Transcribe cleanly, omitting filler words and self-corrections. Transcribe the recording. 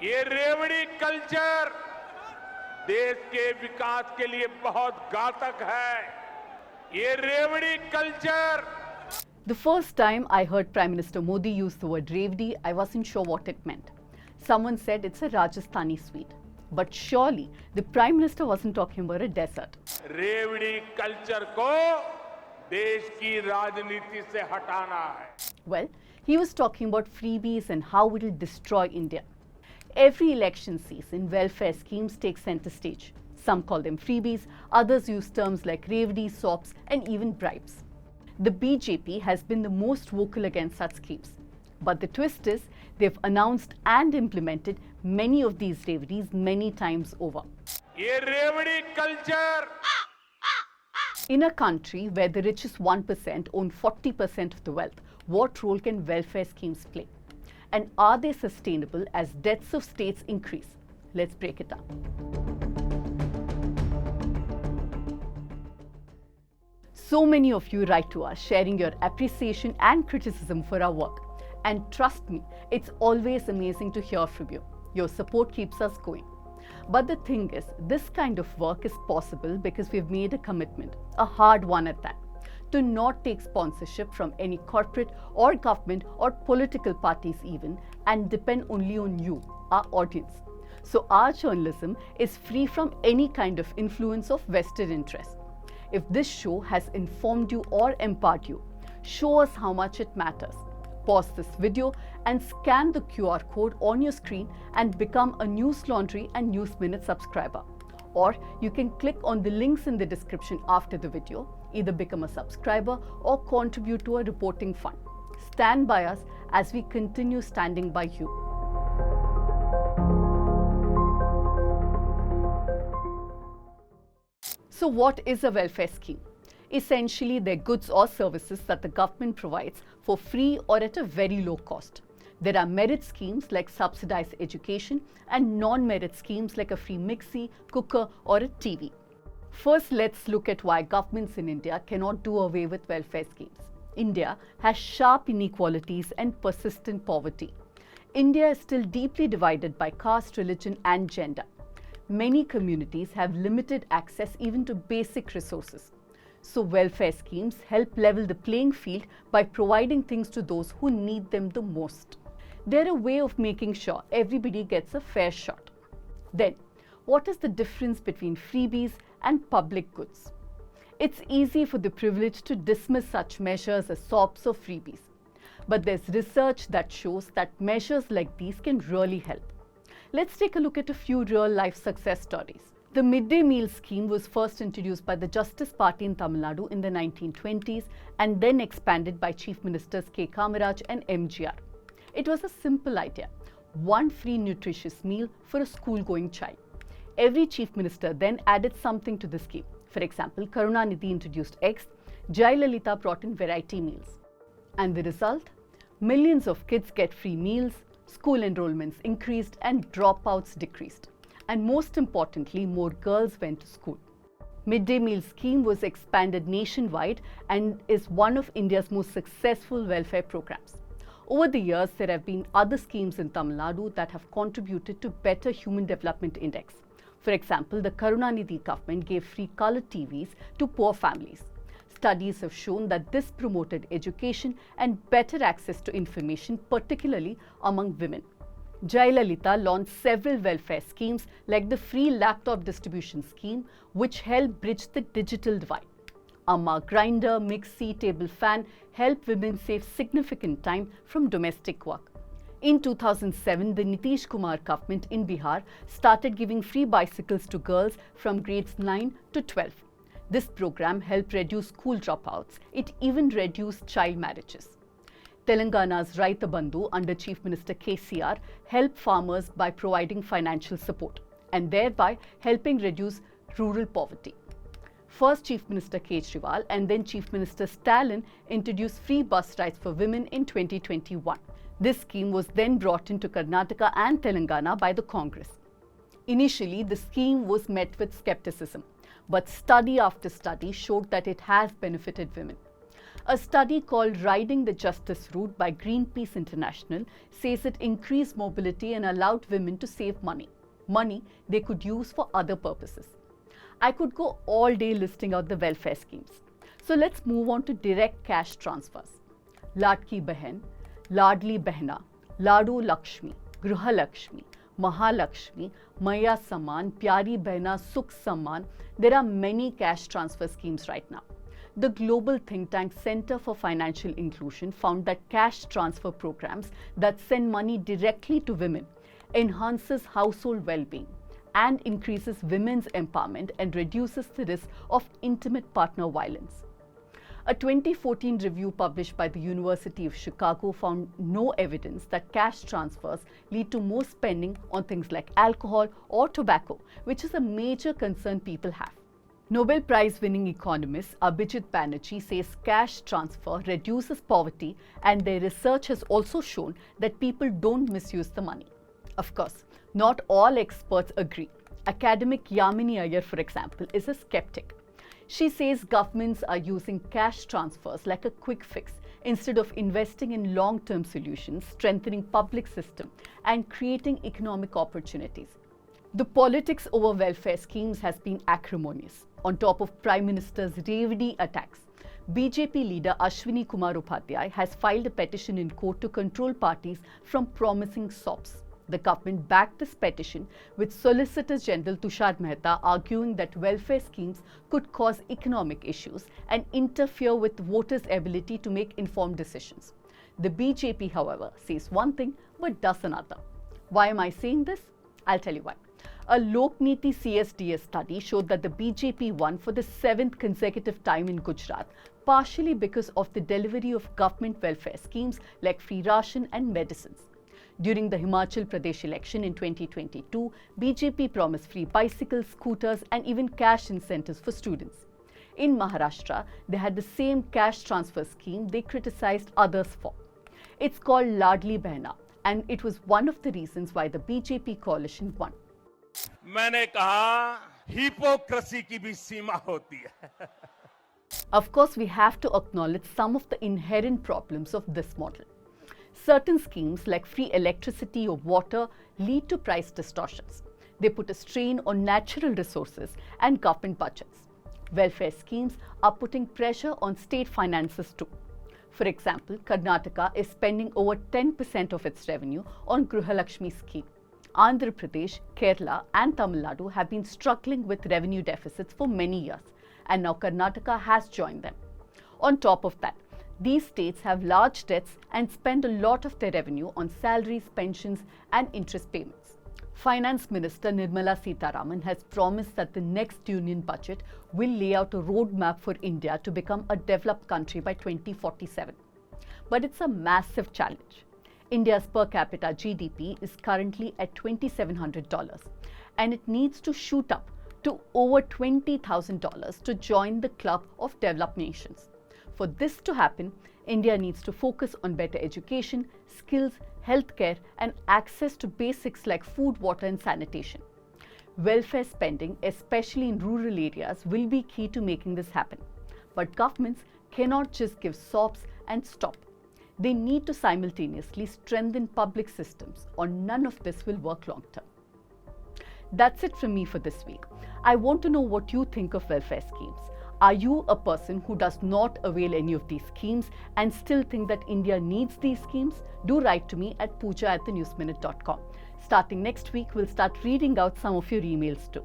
ये रेवड़ी कल्चर देश के विकास के लिए बहुत घातक है। ये रेवड़ी culture The first time I heard Prime Minister Modi use the word revdi, I wasn't sure what it meant. Someone said it's a Rajasthani sweet. But surely the Prime Minister wasn't talking about a dessert. रेवड़ी culture को देश की राजनीति से हटाना है। Well, he was talking about freebies and how it will destroy India. Every election season, welfare schemes take center stage. Some call them freebies, others use terms like revdi, sops, and even bribes. The BJP has been the most vocal against such schemes. But the twist is, they've announced and implemented many of these revdis many times over. ये रेवड़ी culture In a country where the richest 1% own 40% of the wealth, what role can welfare schemes play? And are they sustainable as debts of states increase? Let's break it down. So many of you write to us sharing your appreciation and criticism for our work. And trust me, it's always amazing to hear from you. Your support keeps us going. But the thing is, this kind of work is possible because we've made a commitment, a hard one at that, to not take sponsorship from any corporate or government or political parties even, and depend only on you, our audience. So our journalism is free from any kind of influence of vested interest. If this show has informed you or empowered you, show us how much it matters. Pause this video and scan the QR code on your screen and become a News Laundry and News Minute subscriber. Or you can click on the links in the description after the video, either become a subscriber or contribute to a reporting fund. Stand by us as we continue standing by you. So what is a welfare scheme? Essentially, they're goods or services that the government provides for free or at a very low cost. There are merit schemes like subsidized education and non-merit schemes like a free mixie, cooker or a TV. First, let's look at why governments in India cannot do away with welfare schemes. India has sharp inequalities and persistent poverty. India is still deeply divided by caste, religion and gender. Many communities have limited access even to basic resources. So welfare schemes help level the playing field by providing things to those who need them the most. They're a way of making sure everybody gets a fair shot. Then, what is the difference between freebies and public goods? It's easy for the privileged to dismiss such measures as sops or freebies. But there's research that shows that measures like these can really help. Let's take a look at a few real-life success stories. The midday meal scheme was first introduced by the Justice Party in Tamil Nadu in the 1920s and then expanded by Chief Ministers K. Kamaraj and MGR. It was a simple idea: one free nutritious meal for a school-going child. Every Chief Minister then added something to the scheme. For example, Karunanidhi introduced eggs, Jayalalitha brought in variety meals. And the result? Millions of kids get free meals, school enrollments increased and dropouts decreased. And most importantly, more girls went to school. Midday meal scheme was expanded nationwide and is one of India's most successful welfare programs. Over the years, there have been other schemes in Tamil Nadu that have contributed to better Human Development Index. For example, the Karunanidhi government gave free color TVs to poor families. Studies have shown that this promoted education and better access to information, particularly among women. Jayalalitha launched several welfare schemes like the free laptop distribution scheme, which helped bridge the digital divide. Amma grinder, mixie, table fan help women save significant time from domestic work. In 2007, the Nitish Kumar government in Bihar started giving free bicycles to girls from grades 9 to 12. This program helped reduce school dropouts. It even reduced child marriages. Telangana's Raita Bandhu under Chief Minister KCR helped farmers by providing financial support and thereby helping reduce rural poverty. First Chief Minister Kejriwal and then Chief Minister Stalin introduced free bus rides for women in 2021. This scheme was then brought into Karnataka and Telangana by the Congress. Initially, the scheme was met with skepticism, but study after study showed that it has benefited women. A study called Riding the Justice Route by Greenpeace International says it increased mobility and allowed women to save money they could use for other purposes. I could go all day listing out the welfare schemes. So let's move on to direct cash transfers. Ladki Behan, Ladli Behna, Ladu Lakshmi, Gruha Lakshmi, Mahalakshmi, Maya Saman, Pyari Behna, Sukh Saman. There are many cash transfer schemes right now. The global think tank Center for Financial Inclusion found that cash transfer programs that send money directly to women enhances household well-being and increases women's empowerment and reduces the risk of intimate partner violence. A 2014 review published by the University of Chicago found no evidence that cash transfers lead to more spending on things like alcohol or tobacco, which is a major concern people have. Nobel Prize-winning economist Abhijit Banerjee says cash transfer reduces poverty, and their research has also shown that people don't misuse the money. Of course, not all experts agree. Academic Yamini Iyer, for example, is a skeptic. She says governments are using cash transfers like a quick fix instead of investing in long-term solutions, strengthening public system, and creating economic opportunities. The politics over welfare schemes has been acrimonious. On top of Prime Minister's revdi attacks, BJP leader Ashwini Kumar Upadhyay has filed a petition in court to control parties from promising SOPs. The government backed this petition, with Solicitor General Tushar Mehta arguing that welfare schemes could cause economic issues and interfere with voters' ability to make informed decisions. The BJP, however, says one thing but does another. Why am I saying this? I'll tell you why. A Lokniti CSDS study showed that the BJP won for the 7th consecutive time in Gujarat, partially because of the delivery of government welfare schemes like free ration and medicines. During the Himachal Pradesh election in 2022, BJP promised free bicycles, scooters, and even cash incentives for students. In Maharashtra, they had the same cash transfer scheme they criticized others for. It's called Ladli Behna, and it was one of the reasons why the BJP coalition won. मैंने कहा hypocrisy की भी सीमा होती है. Of course, we have to acknowledge some of the inherent problems of this model. Certain schemes like free electricity or water lead to price distortions. They put a strain on natural resources and government budgets. Welfare schemes are putting pressure on state finances too. For example, Karnataka is spending over 10% of its revenue on Gruha Lakshmi scheme. Andhra Pradesh, Kerala and Tamil Nadu have been struggling with revenue deficits for many years, and now Karnataka has joined them. On top of that, these states have large debts and spend a lot of their revenue on salaries, pensions and interest payments. Finance Minister Nirmala Sitharaman has promised that the next union budget will lay out a roadmap for India to become a developed country by 2047. But it's a massive challenge. India's per capita GDP is currently at $2,700, and it needs to shoot up to over $20,000 to join the club of developed nations. For this to happen, India needs to focus on better education, skills, healthcare, and access to basics like food, water, and sanitation. Welfare spending, especially in rural areas, will be key to making this happen. But governments cannot just give SOPs and stop. They need to simultaneously strengthen public systems, or none of this will work long term. That's it from me for this week. I want to know what you think of welfare schemes. Are you a person who does not avail any of these schemes and still think that India needs these schemes? Do write to me at pooja@thenewsminute.com. Starting next week, we'll start reading out some of your emails too.